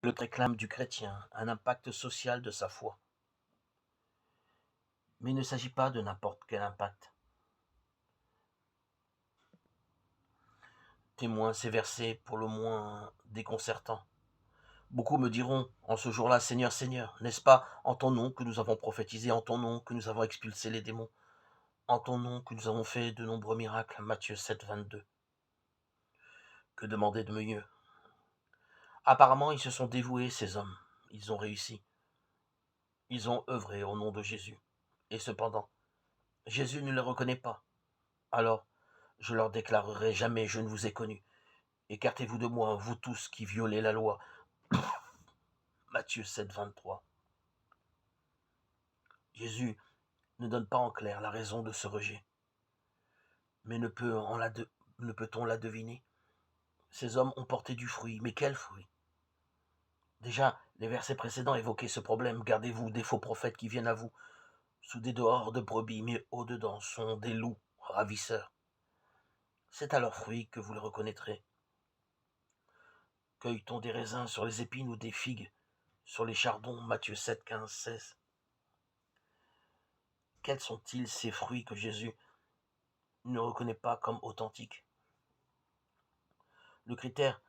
Le réclame du chrétien, un impact social de sa foi. Mais il ne s'agit pas de n'importe quel impact. Témoin ces versets pour le moins déconcertants. Beaucoup me diront en ce jour-là, Seigneur, Seigneur, n'est-ce pas en ton nom que nous avons prophétisé, en ton nom que nous avons expulsé les démons, en ton nom que nous avons fait de nombreux miracles, Matthieu 7, 22. Que demander de mieux? Apparemment, ils se sont dévoués, ces hommes. Ils ont réussi. Ils ont œuvré au nom de Jésus. Et cependant, Jésus ne les reconnaît pas. Alors, je leur déclarerai jamais je ne vous ai connu. Écartez-vous de moi, vous tous qui violez la loi. Matthieu 7, 23. Jésus ne donne pas en clair la raison de ce rejet. Mais ne peut-on la deviner? Ces hommes ont porté du fruit, mais quel fruit? Déjà, les versets précédents évoquaient ce problème. Gardez-vous des faux prophètes qui viennent à vous sous des dehors de brebis, mais au-dedans sont des loups ravisseurs. C'est à leurs fruits que vous les reconnaîtrez. Cueille-t-on des raisins sur les épines ou des figues sur les chardons? Matthieu 7, 15, 16. Quels sont-ils ces fruits que Jésus ne reconnaît pas comme authentiques? Le critère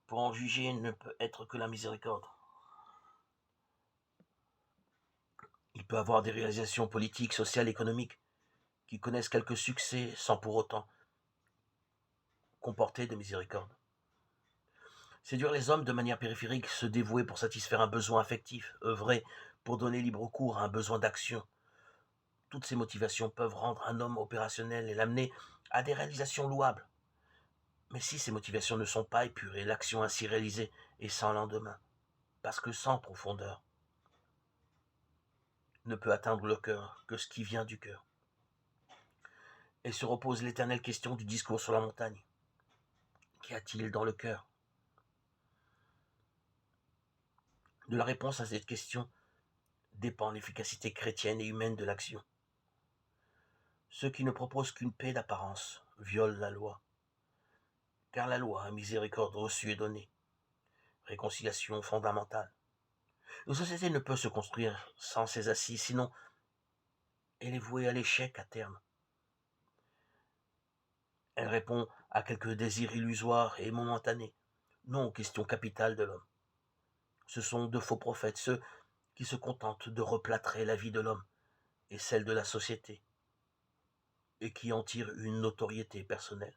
pour en juger ne peut être que la miséricorde. Il peut avoir des réalisations politiques, sociales, économiques, qui connaissent quelques succès sans pour autant comporter de miséricorde. Séduire les hommes de manière périphérique, se dévouer pour satisfaire un besoin affectif, œuvrer pour donner libre cours à un besoin d'action. Toutes ces motivations peuvent rendre un homme opérationnel et l'amener à des réalisations louables. Mais si ces motivations ne sont pas épurées, l'action ainsi réalisée est sans lendemain, parce que sans profondeur ne peut atteindre le cœur que ce qui vient du cœur. Et se repose l'éternelle question du discours sur la montagne. Qu'y a-t-il dans le cœur? De la réponse à cette question dépend l'efficacité chrétienne et humaine de l'action. Ceux qui ne proposent qu'une paix d'apparence violent la loi, car la loi a miséricorde reçue et donnée, réconciliation fondamentale. Une société ne peut se construire sans ses assises, sinon elle est vouée à l'échec à terme. Elle répond à quelques désirs illusoires et momentanés, non aux questions capitales de l'homme. Ce sont de faux prophètes, ceux qui se contentent de replâtrer la vie de l'homme et celle de la société, et qui en tirent une notoriété personnelle.